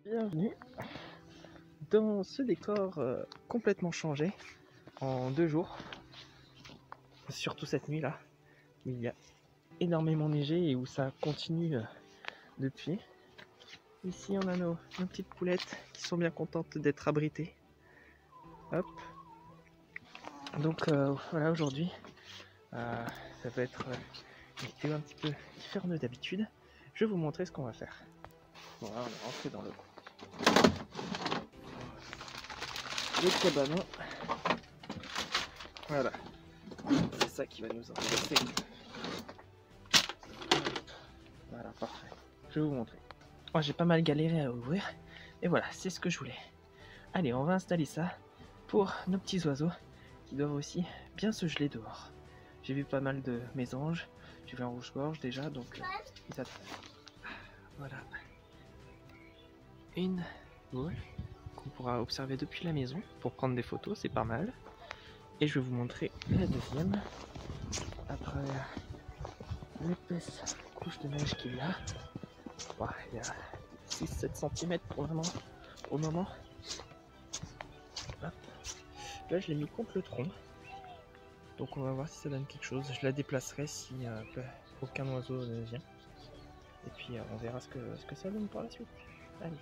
Bienvenue dans ce décor complètement changé en 2 jours, surtout cette nuit là où il y a énormément neigé et où ça continue depuis. Ici on a nos petites poulettes qui sont bien contentes d'être abritées. Hop. Donc voilà, aujourd'hui ça va être une vidéo un petit peu différente de d'habitude. Je vais vous montrer ce qu'on va faire. Voilà, on est rentré dans le cabanon. Voilà, c'est ça qui va nous intéresser. Voilà, parfait. Je vais vous montrer. Moi, j'ai pas mal galéré à ouvrir. Et voilà, c'est ce que je voulais. Allez, on va installer ça pour nos petits oiseaux qui doivent aussi bien se geler dehors. J'ai vu pas mal de mésanges. J'ai vu un rouge-gorge déjà, donc ils attendent. Voilà. Une boule qu'on pourra observer depuis la maison pour prendre des photos, c'est pas mal. Et je vais vous montrer la deuxième à travers l'épaisse couche de neige qu'il y a. Bah, il y a 6-7 cm pour au moment. Hop. Là je l'ai mis contre le tronc. Donc on va voir si ça donne quelque chose. Je la déplacerai si aucun oiseau ne vient. Et puis on verra ce que ça donne par la suite. Allez.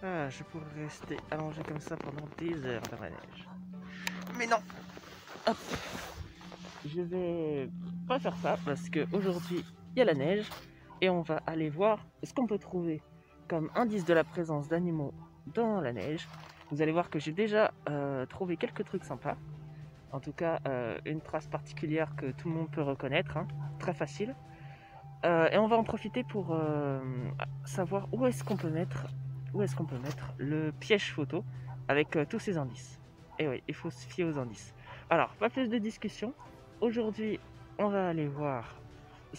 Ah, je pourrais rester allongé comme ça pendant des heures dans la neige. Mais non. Hop. Je vais pas faire ça parce qu'aujourd'hui il y a la neige et on va aller voir ce qu'on peut trouver comme indice de la présence d'animaux dans la neige. Vous allez voir que j'ai déjà trouvé quelques trucs sympas. En tout cas, une trace particulière que tout le monde peut reconnaître, hein, très facile. Et on va en profiter pour savoir où est-ce qu'on peut mettre le piège photo avec tous ces indices. Et oui, il faut se fier aux indices. Alors, pas plus de discussion. Aujourd'hui, on va aller voir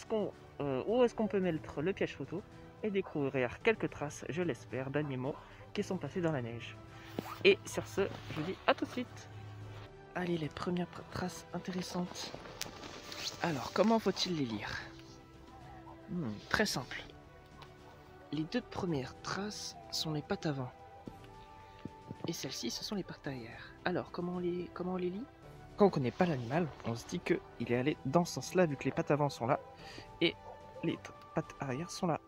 où est-ce qu'on peut mettre le piège photo et découvrir quelques traces, je l'espère, d'animaux qui sont passés dans la neige. Et sur ce, je vous dis à tout de suite. Allez, les premières traces intéressantes. Alors, comment faut-il les lire? Très simple. Les 2 premières traces sont les pattes avant. Et celles-ci, ce sont les pattes arrière. Alors, comment on les lit? Quand on ne connaît pas l'animal, on se dit qu'il est allé dans ce sens-là, vu que les pattes avant sont là, et les pattes arrière sont là.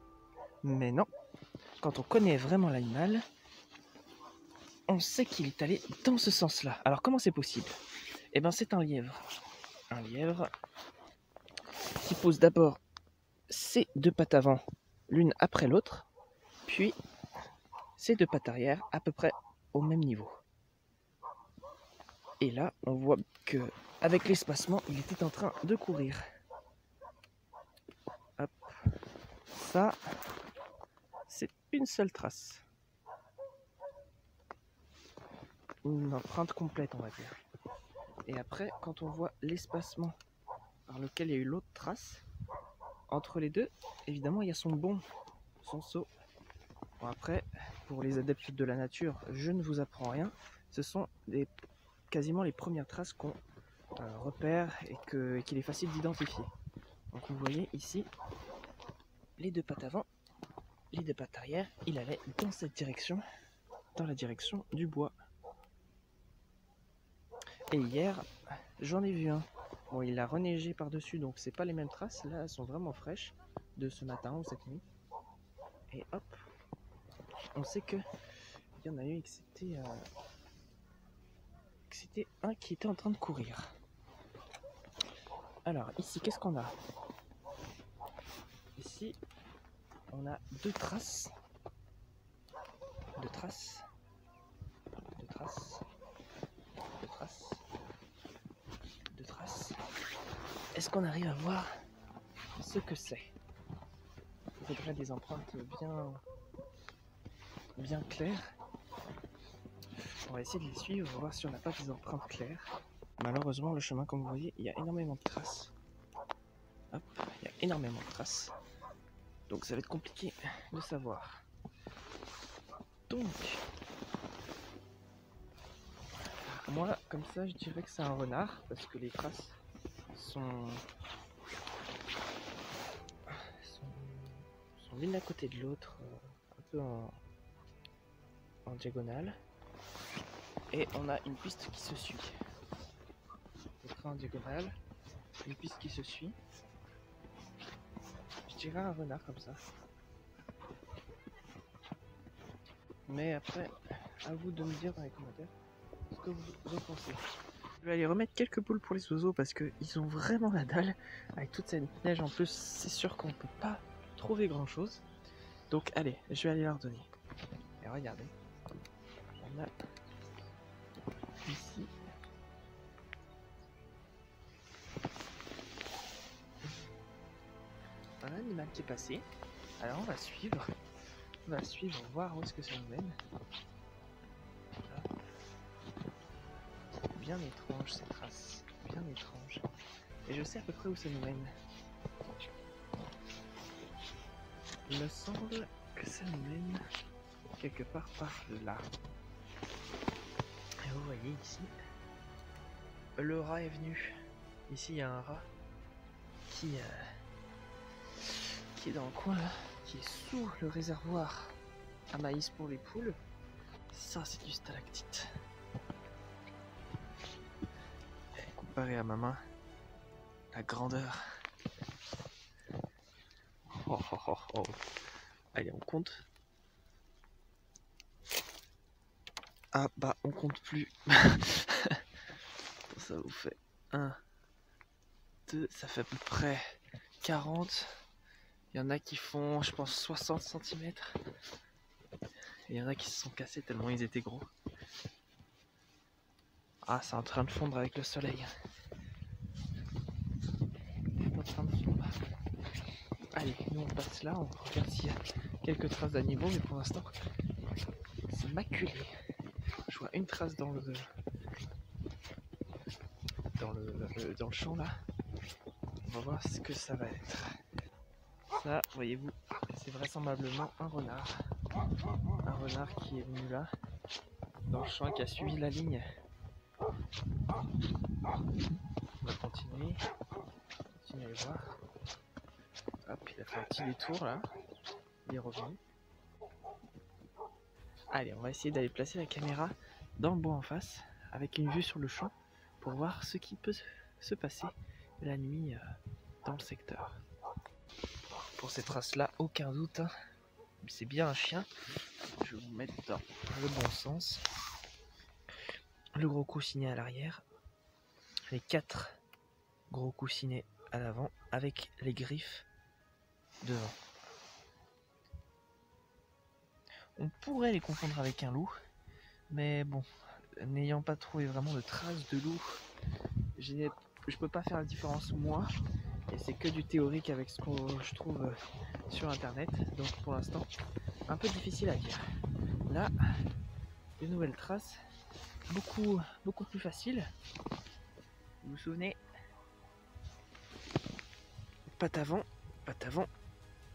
Mais non, quand on connaît vraiment l'animal, on sait qu'il est allé dans ce sens-là. Alors, comment c'est possible? Eh bien, c'est un lièvre. Un lièvre qui pose d'abord ses 2 pattes avant, l'une après l'autre, puis ses 2 pattes arrière à peu près au même niveau. Et là, on voit que avec l'espacement, il était en train de courir. Hop. Ça, c'est une seule trace. Une empreinte complète, on va dire. Et après, quand on voit l'espacement par lequel il y a eu l'autre trace, entre les deux, évidemment, il y a son saut. Bon, après, pour les adeptes de la nature, je ne vous apprends rien. Ce sont quasiment les premières traces qu'on repère et qu'il est facile d'identifier. Donc vous voyez ici, les 2 pattes avant, les 2 pattes arrière, il allait dans cette direction, dans la direction du bois. Et hier, j'en ai vu un. Bon, il a reneigé par-dessus, donc c'est pas les mêmes traces. Là, elles sont vraiment fraîches de ce matin ou cette nuit. Et hop, on sait que il y en a eu et que c'était un qui était en train de courir. Alors ici, qu'est-ce qu'on a? Ici, on a 2 traces. 2 traces. 2 traces. 2 traces. 2 traces. Est-ce qu'on arrive à voir ce que c'est? Il faudrait des empreintes bien claires. On va essayer de les suivre, voir si on n'a pas des empreintes claires. Malheureusement, le chemin, comme vous voyez, il y a énormément de traces. Hop, il y a énormément de traces. Donc ça va être compliqué de savoir. Donc, Moi, comme ça, je dirais que c'est un renard parce que les traces sont l'une à côté de l'autre, un peu en diagonale. Et on a une piste qui se suit. Donc en diagonale, une piste qui se suit. Je dirais un renard comme ça. Mais après, à vous de me dire dans les commentaires ce que vous en pensez. Je vais aller remettre quelques poules pour les oiseaux parce qu'ils ont vraiment la dalle. Avec toute cette neige en plus, c'est sûr qu'on peut pas trouver grand chose. Donc allez, je vais aller leur donner. Et regardez, on a ici un animal qui est passé. Alors on va suivre, voir où est-ce que ça nous mène. Bien étrange ces traces, bien étrange. Et je sais à peu près où ça nous mène. Il me semble que ça nous mène quelque part par là. Et vous voyez ici, le rat est venu. Ici il y a un rat qui est dans le coin là, qui est sous le réservoir à maïs pour les poules. Ça c'est du stalactite. Et comparé à ma main, la grandeur. Oh oh oh oh. Allez, on compte. Ah bah on compte plus. Ça vous fait 1, 2, ça fait à peu près 40. Il y en a qui font, je pense, 60 cm. Et il y en a qui se sont cassés tellement ils étaient gros. Ah, c'est en train de fondre avec le soleil. C'est en train de fondre. Allez, nous on passe là, on regarde s'il y a quelques traces d'animaux, mais pour l'instant, c'est maculé. Je vois une trace dans le champ là. On va voir ce que ça va être. Ça, voyez-vous, c'est vraisemblablement un renard. Un renard qui est venu là, dans le champ, qui a suivi la ligne. On va continuer à aller voir. Hop, il a fait un petit détour là. Il est revenu. Allez, on va essayer d'aller placer la caméra dans le bois en face, avec une vue sur le champ, pour voir ce qui peut se passer la nuit dans le secteur. Pour ces traces-là, aucun doute, hein. C'est bien un chien. Je vais vous mettre dans le bon sens. Le gros coussinet à l'arrière, les 4 gros coussinets à l'avant, avec les griffes devant. On pourrait les confondre avec un loup, mais bon, n'ayant pas trouvé vraiment de traces de loup, je peux pas faire la différence moi, et c'est que du théorique avec ce que je trouve sur internet, donc pour l'instant, un peu difficile à dire. Là, de nouvelles traces, beaucoup plus faciles. Vous vous souvenez? Patte avant,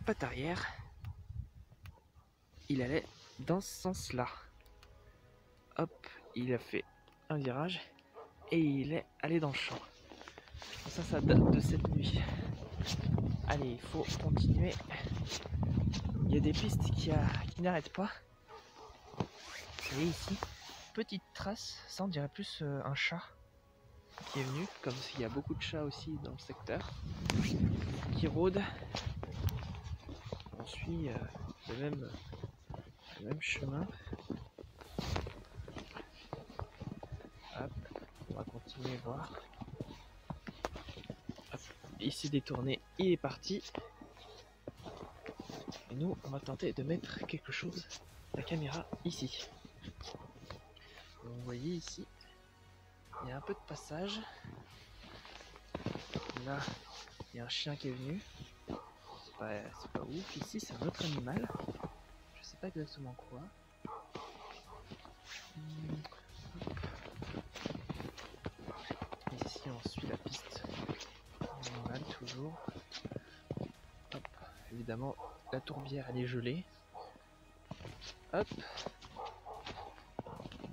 patte arrière. Il allait dans ce sens-là. Hop, il a fait un virage et il est allé dans le champ. Ça date de cette nuit. Allez, il faut continuer. Il y a des pistes qui n'arrêtent pas. Vous voyez ici, petite trace, ça on dirait plus un chat qui est venu, comme s'il y a beaucoup de chats aussi dans le secteur, qui rôdent. On suit le même chemin. Hop, on va continuer à voir. Hop, ici détourné, il est parti. Et nous, on va tenter de mettre quelque chose, la caméra ici. Donc, vous voyez ici, il y a un peu de passage. Là, il y a un chien qui est venu. C'est pas ouf. Ici, c'est un autre animal. Je sais pas exactement quoi. Ici, on suit la piste normale toujours. Hop, évidemment, la tourbière elle est gelée. Hop,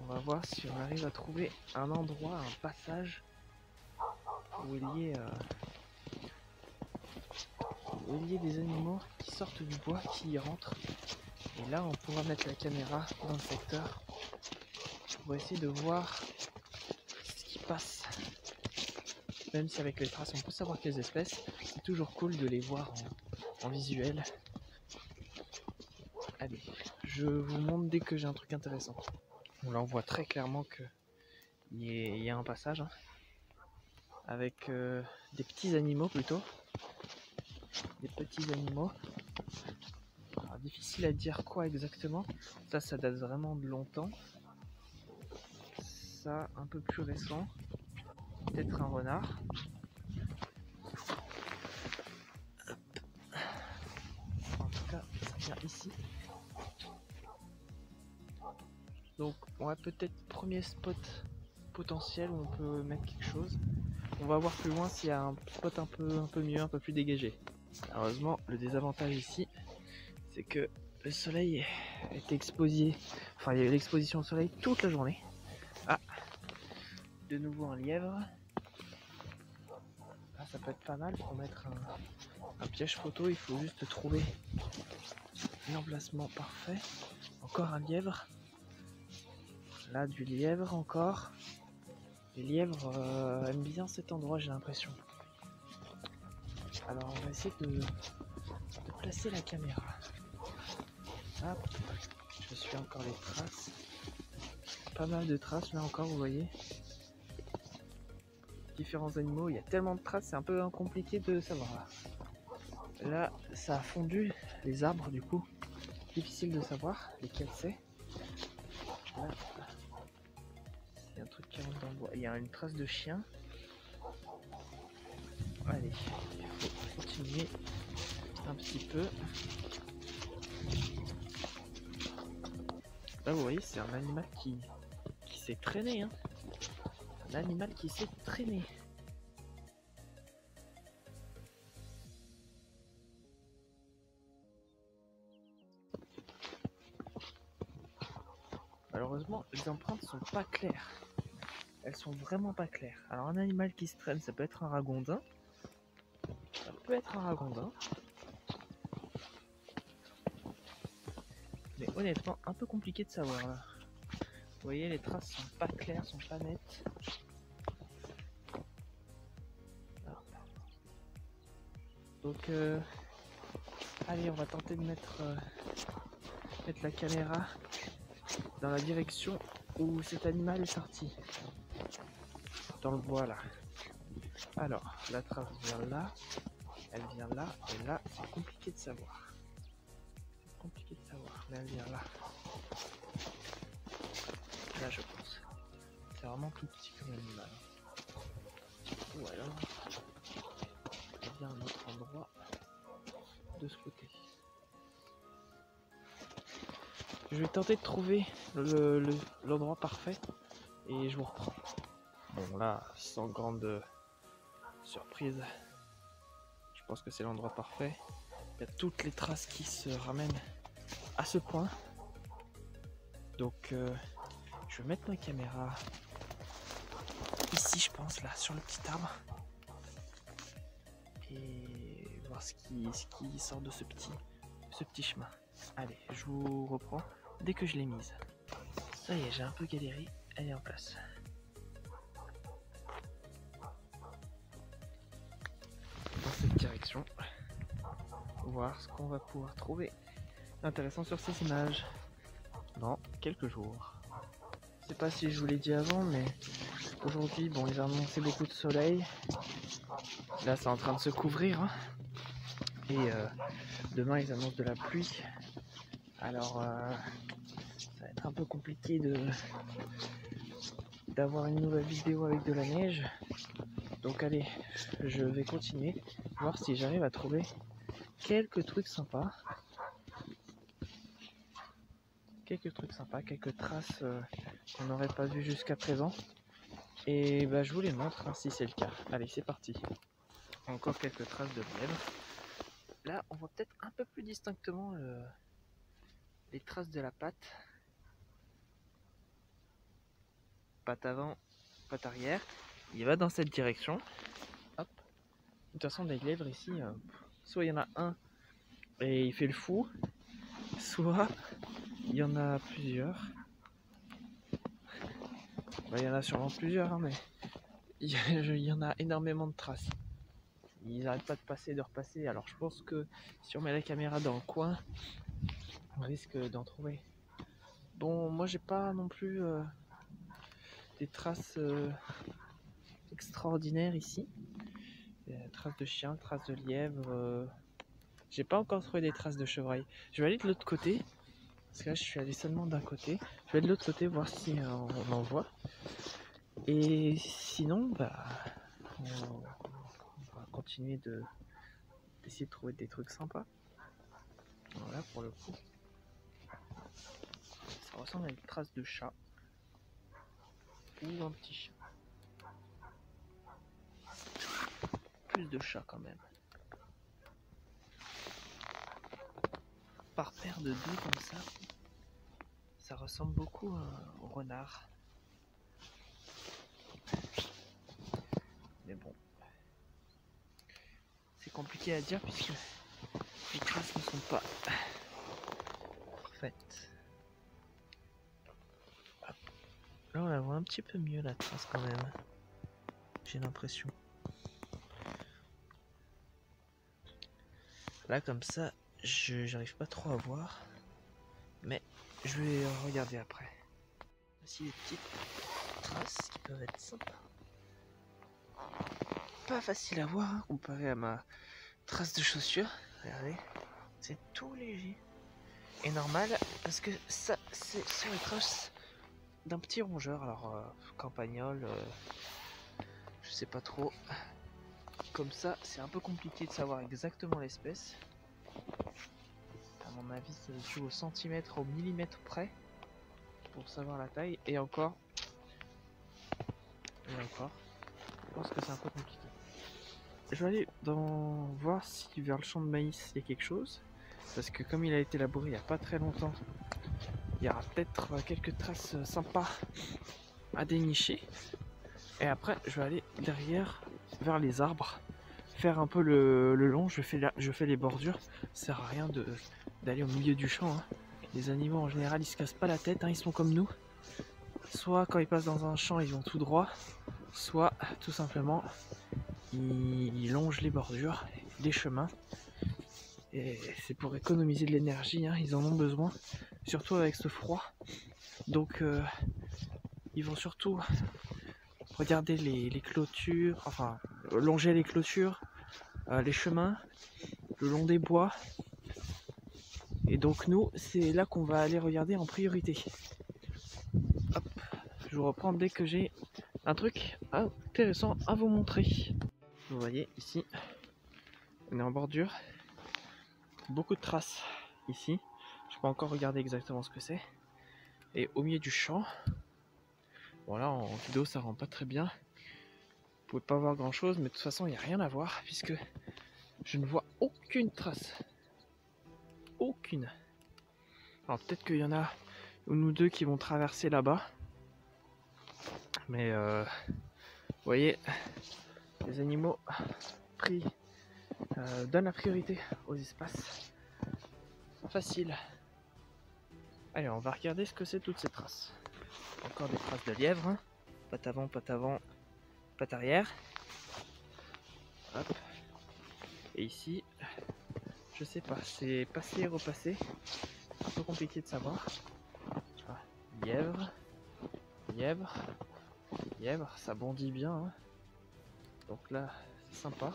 on On va voir si on arrive à trouver un endroit, un passage où il y ait des animaux qui sortent du bois, qui y rentrent. Et là, on pourra mettre la caméra dans le secteur pour essayer de voir ce qui passe. Même si avec les traces, on peut savoir quelles espèces, c'est toujours cool de les voir en visuel. Allez, je vous montre dès que j'ai un truc intéressant. Bon, là, on voit très clairement qu'il y a un passage, hein, avec des petits animaux plutôt. Des petits animaux. Alors, difficile à dire quoi exactement. Ça date vraiment de longtemps. Ça, un peu plus récent. Peut-être un renard. En tout cas, ça vient ici. Donc, on a peut-être premier spot potentiel où on peut mettre quelque chose. On va voir plus loin s'il y a un spot un peu mieux, un peu plus dégagé. Heureusement, le désavantage ici, c'est que le soleil est exposé. Enfin, il y a eu l'exposition au soleil toute la journée. Ah, de nouveau un lièvre. Ah, ça peut être pas mal pour mettre un piège photo. Il faut juste trouver l'emplacement parfait. Encore un lièvre. Là, du lièvre encore. Les lièvres aiment bien cet endroit, j'ai l'impression. Alors, on va essayer de placer la caméra. Hop, je suis encore les traces. Pas mal de traces là encore, vous voyez. Différents animaux, il y a tellement de traces, c'est un peu compliqué de savoir. Là, ça a fondu les arbres du coup. Difficile de savoir lesquels c'est. Là, il y a un truc qui rentre dans le bois. Il y a une trace de chien. Allez, il faut continuer un petit peu. Là, vous voyez, c'est un animal qui s'est traîné. Hein. Un animal qui s'est traîné. Malheureusement, les empreintes sont pas claires. Elles sont vraiment pas claires. Alors, un animal qui se traîne, ça peut être un ragondin. Ça peut être un ragondin. Mais honnêtement, un peu compliqué de savoir là. Vous voyez, les traces sont pas claires, sont pas nettes. Donc, allez, on va tenter de mettre la caméra dans la direction où cet animal est sorti. Dans le bois là. Alors, la trace vient là, elle vient là, et là, c'est compliqué de savoir. C'est compliqué de savoir, mais elle vient là. Là, je pense. C'est vraiment tout petit comme animal. Ou alors, il vient à un autre endroit de ce côté. Je vais tenter de trouver l'endroit parfait et je vous reprends. Bon, là, sans grande surprise, je pense que c'est l'endroit parfait. Il y a toutes les traces qui se ramènent à ce point. Donc, je vais mettre ma caméra ici, je pense, là, sur le petit arbre. Et voir ce qui sort de ce petit chemin. Allez, je vous reprends dès que je l'ai mise. Ça y est, j'ai un peu galéré, elle est en place. Dans cette direction, voir ce qu'on va pouvoir trouver intéressant sur ces images dans quelques jours. Je sais pas si je vous l'ai dit avant, mais aujourd'hui, bon, ils ont annoncé beaucoup de soleil. Là, c'est en train de se couvrir. Hein. Et demain, ils annoncent de la pluie. Alors, ça va être un peu compliqué d'avoir une nouvelle vidéo avec de la neige. Donc allez, je vais continuer, voir si j'arrive à trouver quelques trucs sympas. Quelques traces qu'on n'aurait pas vues jusqu'à présent. Et bah, je vous les montre hein, si c'est le cas. Allez, c'est parti. Encore quelques traces de lièvre. Là, on voit peut-être un peu plus distinctement les traces de la patte. patte avant, patte arrière. Il va dans cette direction. Hop. De toute façon, les lièvres ici, soit il y en a un et il fait le fou, soit il y en a plusieurs. Il y en a sûrement plusieurs, hein, mais il y en a énormément de traces. Ils n'arrêtent pas de passer, de repasser. Alors je pense que si on met la caméra dans le coin, on risque d'en trouver. Bon, moi j'ai pas non plus des traces extraordinaires ici. Traces de chiens, traces de lièvres. J'ai pas encore trouvé des traces de chevreuil. Je vais aller de l'autre côté. Parce que là je suis allé seulement d'un côté. Je vais aller de l'autre côté voir si on en voit. Et sinon, bah, on va continuer d'essayer de trouver des trucs sympas. Voilà, pour le coup. Ça ressemble à une trace de chat. Ou un petit chien. Plus de chats quand même. Par paire de deux comme ça ressemble beaucoup au renard. Mais bon, c'est compliqué à dire puisque les traces ne sont pas parfaites. Hop. Là on la voit un petit peu mieux la trace quand même. J'ai l'impression. Là comme ça, j'arrive pas trop à voir. Mais je vais regarder après. Voici les petites traces qui peuvent être sympas. Pas facile à voir hein, comparé à ma trace de chaussure. Regardez, c'est tout léger et normal parce que ça c'est sur les traces d'un petit rongeur. Alors campagnol, je sais pas trop. Comme ça, c'est un peu compliqué de savoir exactement l'espèce. À mon avis, ça se joue au centimètre, au millimètre près pour savoir la taille. Et encore, je pense que c'est un peu compliqué. Je vais aller voir si vers le champ de maïs il y a quelque chose. Parce que comme il a été labouré il n'y a pas très longtemps, il y aura peut-être quelques traces sympas à dénicher. Et après, je vais aller derrière, vers les arbres, faire un peu le long. Je fais les bordures. Ça sert à rien d'aller au milieu du champ. Hein. Les animaux en général, ils se cassent pas la tête. Hein, ils sont comme nous. Soit quand ils passent dans un champ, ils vont tout droit. Soit tout simplement, ils longent les bordures, les chemins. Et c'est pour économiser de l'énergie. Hein, ils en ont besoin. Surtout avec ce froid. Donc, ils vont surtout regarder les clôtures, enfin longer les clôtures, les chemins, le long des bois. Et donc nous, c'est là qu'on va aller regarder en priorité. Hop, je vous reprends dès que j'ai un truc intéressant à vous montrer. Vous voyez ici, on est en bordure. Beaucoup de traces ici. Je peux encore regarder exactement ce que c'est. Et au milieu du champ, voilà, en vidéo ça rend pas très bien. Vous pouvez pas voir grand chose, mais de toute façon il n'y a rien à voir puisque je ne vois aucune trace. Aucune. Alors peut-être qu'il y en a une ou deux qui vont traverser là-bas. Mais vous voyez, les animaux pris donnent la priorité aux espaces faciles. Allez, on va regarder ce que c'est toutes ces traces. Encore des traces de lièvre. Hein. Patte avant, patte arrière. Hop. Et ici, je sais pas, c'est passé et repassé. Un peu compliqué de savoir. Ah, lièvre, lièvre, lièvre, ça bondit bien. Hein. Donc là, c'est sympa.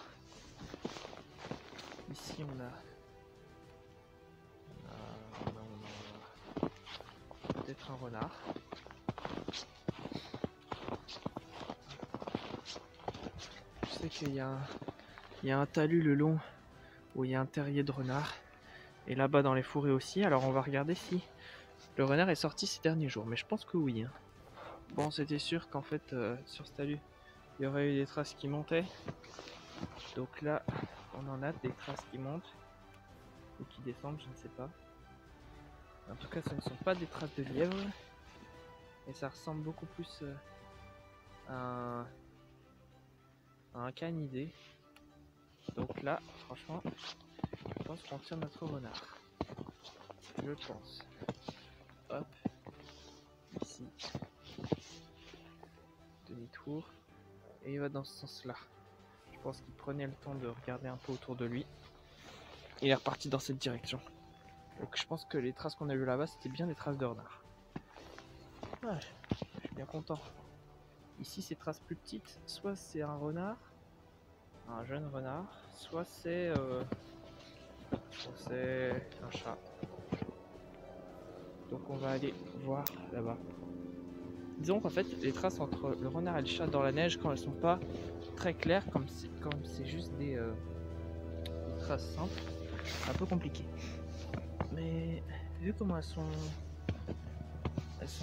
Ici, on a peut-être un renard. Je sais qu'il y a un talus le long où il y a un terrier de renard. Et là-bas dans les fourrés aussi. Alors on va regarder si le renard est sorti ces derniers jours. Mais je pense que oui. Hein. Bon, c'était sûr qu'en fait, sur ce talus, il y aurait eu des traces qui montaient. Donc là, on en a des traces qui montent. Ou qui descendent, je ne sais pas. En tout cas, ce ne sont pas des traces de lièvre. Et ça ressemble beaucoup plus à un canidé. Donc là, franchement, je pense qu'on tire notre renard. Je pense. Hop. Ici. Demi-tour. Et il va dans ce sens-là. Je pense qu'il prenait le temps de regarder un peu autour de lui. Il est reparti dans cette direction. Donc je pense que les traces qu'on a vues là-bas, c'était bien des traces de renard. Ouais, je suis bien content. Ici, ces traces plus petites, soit c'est un renard, un jeune renard, soit c'est un chat. Donc on va aller voir là-bas. Disons qu'en fait, les traces entre le renard et le chat dans la neige, quand elles sont pas très claires, comme c'est juste des traces simples, c'est un peu compliqué. Mais vu comment elles sont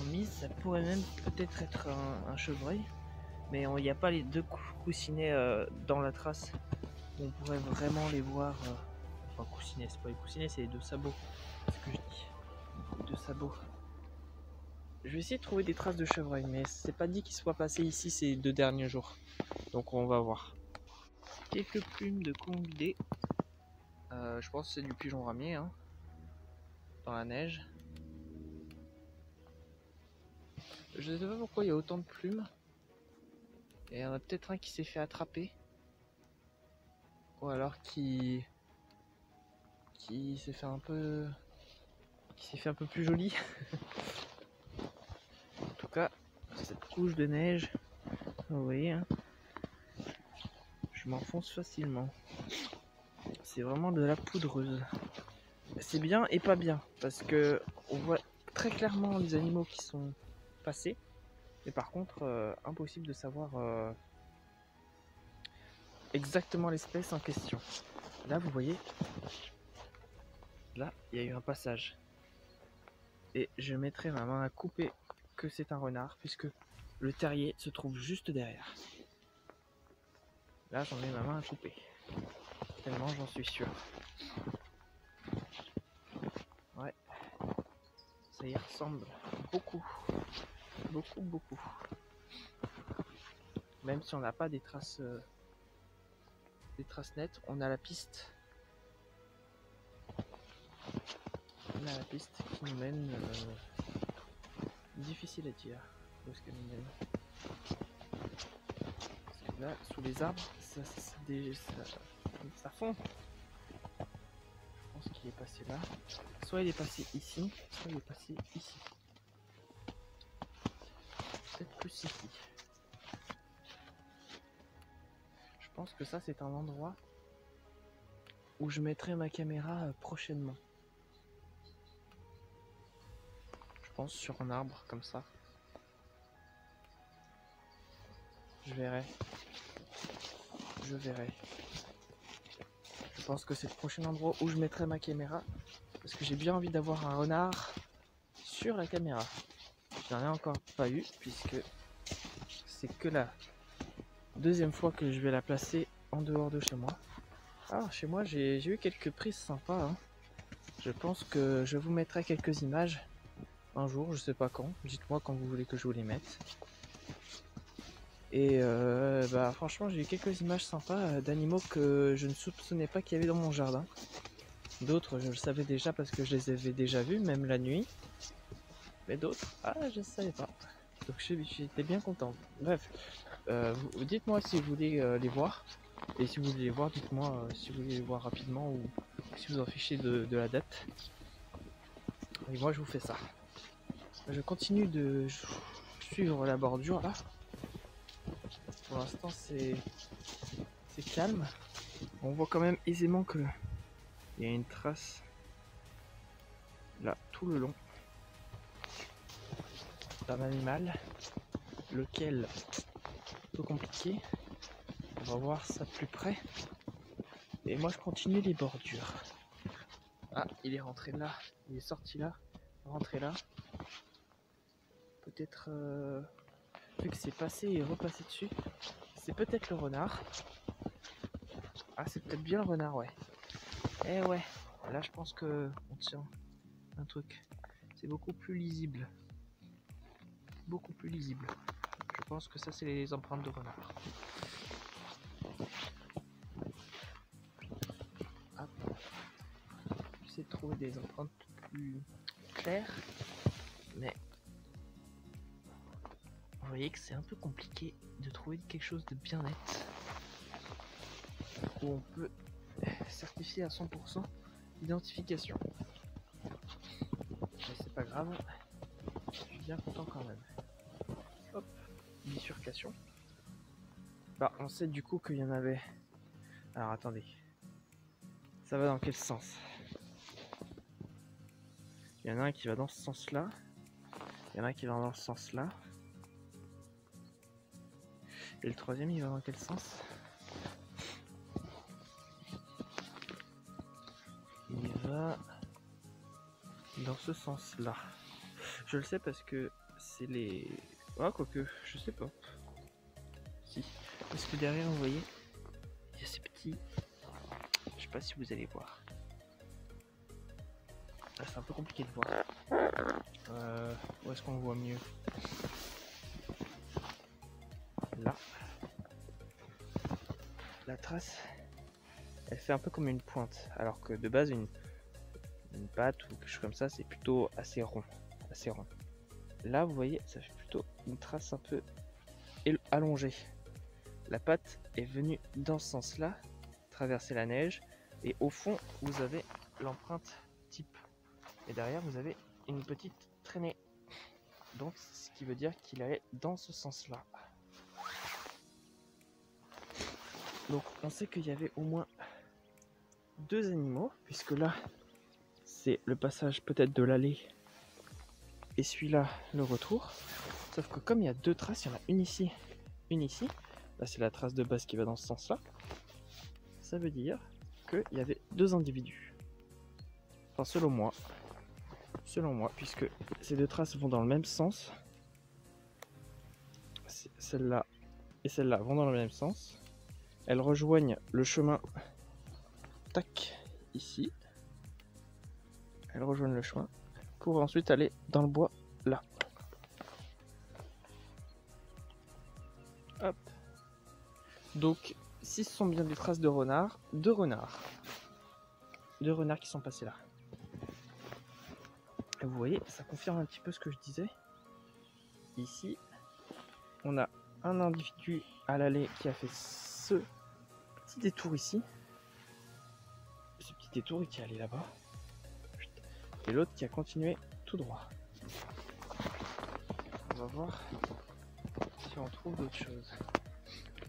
mises, ça pourrait même peut-être être un chevreuil. Mais il n'y a pas les deux coussinets dans la trace. On pourrait vraiment les voir. Enfin, coussinets, c'est pas les coussinets, c'est les deux sabots. C'est ce que je dis. Les deux sabots. Je vais essayer de trouver des traces de chevreuil, mais c'est pas dit qu'ils soient passés ici ces 2 derniers jours. Donc on va voir. Quelques plumes de convidé. Je pense que c'est du pigeon ramier, hein, dans la neige. Je sais pas pourquoi il y a autant de plumes. Et il y en a peut-être un qui s'est fait attraper. Ou alors qui s'est fait un peu plus joli. En tout cas, cette couche de neige, vous voyez, hein, je m'enfonce facilement. C'est vraiment de la poudreuse. C'est bien et pas bien, parce que on voit très clairement les animaux qui sont passés. Mais par contre, impossible de savoir exactement l'espèce en question. Là, vous voyez, là, il y a eu un passage. Et je mettrai ma main à couper que c'est un renard, puisque le terrier se trouve juste derrière. Là, j'en mets ma main à couper. Tellement j'en suis sûr. Ouais. Ça y ressemble beaucoup. Beaucoup. Même si on n'a pas des traces nettes, on a la piste. On a la piste qui nous mène. Difficile à dire où est-ce qu'elle nous mène. Parce que là, sous les arbres, ça fond. Je pense qu'il est passé là. Soit il est passé ici, soit il est passé ici. Peut-être plus ici. Je pense que ça, c'est un endroit où je mettrai ma caméra prochainement. Je pense sur un arbre comme ça. Je verrai. Je pense que c'est le prochain endroit où je mettrai ma caméra. Parce que j'ai bien envie d'avoir un renard sur la caméra. Je n'en ai encore pas eu, puisque c'est que la deuxième fois que je vais la placer en dehors de chez moi. Alors chez moi, j'ai eu quelques prises sympas, hein. Je pense que je vous mettrai quelques images un jour, je sais pas quand. Dites-moi quand vous voulez que je vous les mette. Et franchement, j'ai eu quelques images sympas d'animaux que je ne soupçonnais pas qu'il y avait dans mon jardin. D'autres, je le savais déjà parce que je les avais déjà vus, même la nuit. Mais d'autres, je ne savais pas. Donc j'étais bien content. Bref, dites-moi si vous voulez les voir. Et si vous voulez les voir, dites-moi si vous voulez les voir rapidement ou si vous en fichez de la date. Et moi, je vous fais ça. Je continue de suivre la bordure là. Pour l'instant, c'est calme. On voit quand même aisément que il y a une trace là tout le long d'un animal, lequel un peu compliqué. On va voir ça de plus près. Et moi, je continue les bordures. Ah, il est rentré là, il est sorti là, rentré là. Peut-être vu que c'est passé et repassé dessus, c'est peut-être le renard. Ah, c'est peut-être bien le renard, ouais. Eh ouais, là je pense que on tient un truc. C'est beaucoup plus lisible. beaucoup plus lisible. Je pense que ça c'est les empreintes de renard. Hop. J'essaie de trouver des empreintes plus claires, mais vous voyez que c'est un peu compliqué de trouver quelque chose de bien net où on peut certifier à 100% l'identification. Mais c'est pas grave, je suis bien content quand même. Hop, bifurcation. Bah, on sait du coup qu'il y en avait. Alors attendez, ça va dans quel sens? Il y en a un qui va dans ce sens-là, il y en a un qui va dans ce sens-là. Et le troisième, il va dans quel sens? Il va dans ce sens-là. Je le sais parce que c'est les... Ah, quoique, je sais pas. Si. Parce que derrière, vous voyez, il y a ces petits... Je sais pas si vous allez voir. Ah, c'est un peu compliqué de voir. Où est-ce qu'on voit mieux? Là. La trace, elle fait un peu comme une pointe. Alors que de base, une patte ou quelque chose comme ça, c'est plutôt assez rond. Assez rond. Là, vous voyez, ça fait plutôt une trace un peu allongée. La patte est venue dans ce sens-là, traverser la neige, et au fond, vous avez l'empreinte type. Et derrière, vous avez une petite traînée. Donc, ce qui veut dire qu'il allait dans ce sens-là. Donc, on sait qu'il y avait au moins 2 animaux, puisque là, c'est le passage peut-être de l'allée, et celui-là, le retour. Sauf que comme il y a 2 traces, il y en a une ici, une ici. Là, c'est la trace de base qui va dans ce sens-là. Ça veut dire qu'il y avait 2 individus. Enfin, selon moi, puisque ces 2 traces vont dans le même sens. Celle-là et celle-là vont dans le même sens. Elles rejoignent le chemin, tac, ici. Elles rejoignent le chemin pour ensuite aller dans le bois, là. Hop. Donc, si ce sont bien des traces de renards, 2 renards. 2 renards qui sont passés là. Et vous voyez, ça confirme un petit peu ce que je disais. Ici, on a un individu à l'allée qui a fait ce petit détour ici. Ce petit détour qui est allé là-bas. Et l'autre qui a continué tout droit. On va voir si on trouve d'autres choses.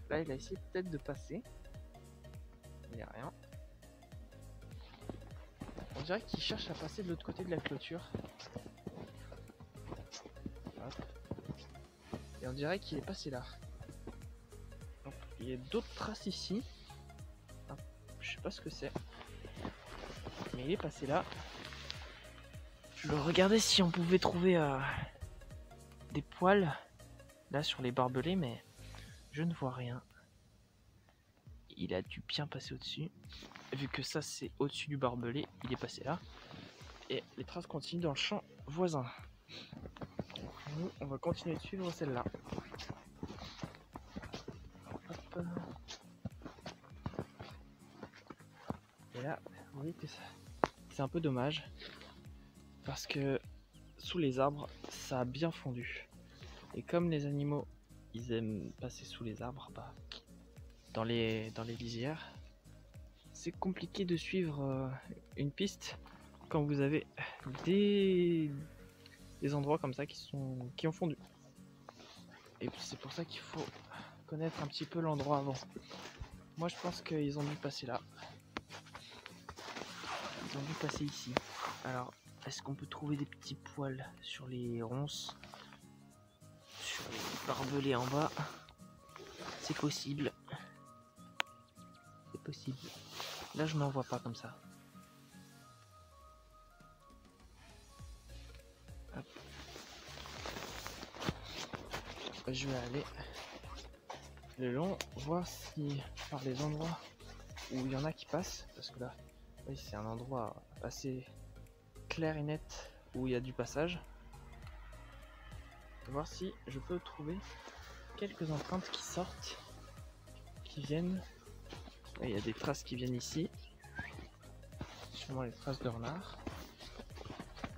Là, il a essayé peut-être de passer. Il n'y a rien. On dirait qu'il cherche à passer de l'autre côté de la clôture. Hop. Et on dirait qu'il est passé là. Donc, il y a d'autres traces ici. Hop. Je sais pas ce que c'est. Mais il est passé là. Je regardais si on pouvait trouver des poils là sur les barbelés, mais je ne vois rien. Il a dû bien passer au-dessus. Vu que ça c'est au-dessus du barbelé, il est passé là. Et les traces continuent dans le champ voisin. Nous, on va continuer de suivre celle-là. Hop. Et là, vous voyez que c'est un peu dommage. Parce que sous les arbres, ça a bien fondu. Et comme les animaux, ils aiment passer sous les arbres, bah, dans les lisières, c'est compliqué de suivre une piste quand vous avez des endroits comme ça qui ont fondu. Et puis c'est pour ça qu'il faut connaître un petit peu l'endroit avant. Moi je pense qu'ils ont dû passer là. Ils ont dû passer ici. Alors, est-ce qu'on peut trouver des petits poils sur les ronces, sur les barbelés en bas? C'est possible. C'est possible. Là, je n'en vois pas comme ça. Hop. Je vais aller le long, voir si par les endroits où il y en a qui passent, parce que là, oui, c'est un endroit assez clair et net où il y a du passage. voir si je peux trouver quelques empreintes qui sortent, qui viennent. Il y a des traces qui viennent ici, sûrement les traces de renard.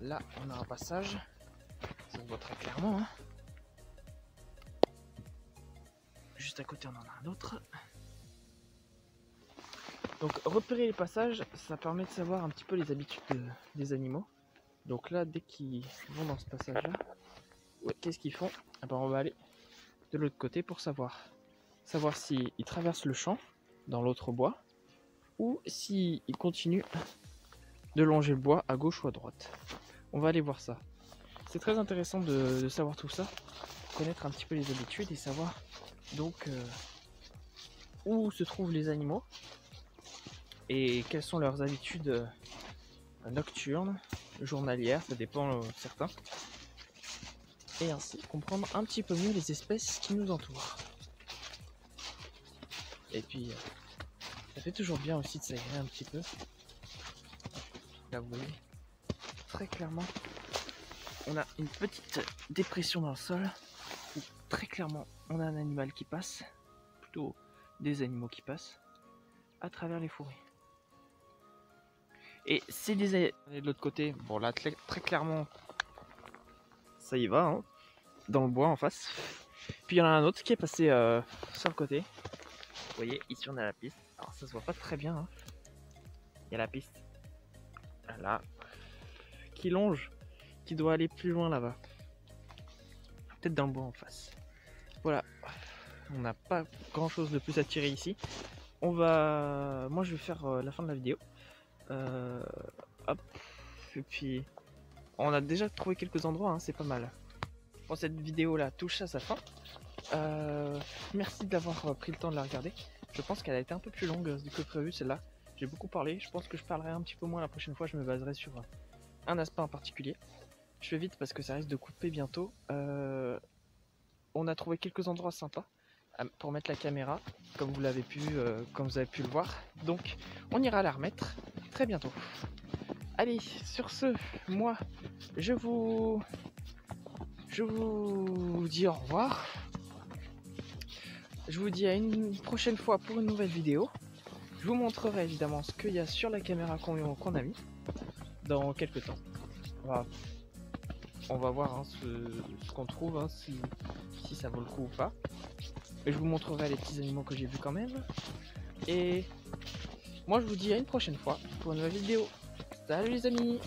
Là on a un passage, ça se voit très clairement, hein. Juste à côté on en a un autre. Donc repérer les passages, ça permet de savoir un petit peu les habitudes des animaux. Donc là, dès qu'ils vont dans ce passage là, qu'est-ce qu'ils font? Ah ben, on va aller de l'autre côté pour savoir s'ils traversent le champ dans l'autre bois ou s'ils continuent de longer le bois à gauche ou à droite. On va aller voir ça. C'est très intéressant de savoir tout ça, connaître un petit peu les habitudes et savoir donc où se trouvent les animaux et quelles sont leurs habitudes nocturnes, journalières, ça dépend certains. Et ainsi comprendre un petit peu mieux les espèces qui nous entourent. Et puis ça fait toujours bien aussi de s'aérer un petit peu. Là vous voyez très clairement on a une petite dépression dans le sol où très clairement on a un animal qui passe, plutôt des animaux qui passent à travers les fourrés. Et c'est des de l'autre côté, bon là très clairement ça y va, hein, dans le bois en face. Puis il y en a un autre qui est passé sur le côté. Vous voyez, ici on a la piste. Alors ça se voit pas très bien, hein. Il y a la piste là qui longe, qui doit aller plus loin là-bas. Peut-être dans le bois en face. Voilà, on n'a pas grand chose de plus à tirer ici. Moi je vais faire la fin de la vidéo. Hop. Et puis on a déjà trouvé quelques endroits, hein, c'est pas mal. Bon, cette vidéo là touche à sa fin. Merci d'avoir pris le temps de la regarder. Je pense qu'elle a été un peu plus longue que prévu celle-là. J'ai beaucoup parlé, je pense que je parlerai un petit peu moins la prochaine fois, je me baserai sur un aspect en particulier. Je fais vite parce que ça risque de couper bientôt. On a trouvé quelques endroits sympas pour mettre la caméra, comme vous avez pu le voir. Donc on ira la remettre très bientôt. Allez, sur ce, moi je vous dis au revoir. Je vous dis à une prochaine fois pour une nouvelle vidéo. Je vous montrerai évidemment ce qu'il y a sur la caméra qu'on a mis dans quelques temps. On va voir, hein, ce qu'on trouve, hein, si ça vaut le coup ou pas. Et je vous montrerai les petits animaux que j'ai vus quand même. Et moi je vous dis à une prochaine fois pour une nouvelle vidéo. Salut les amis!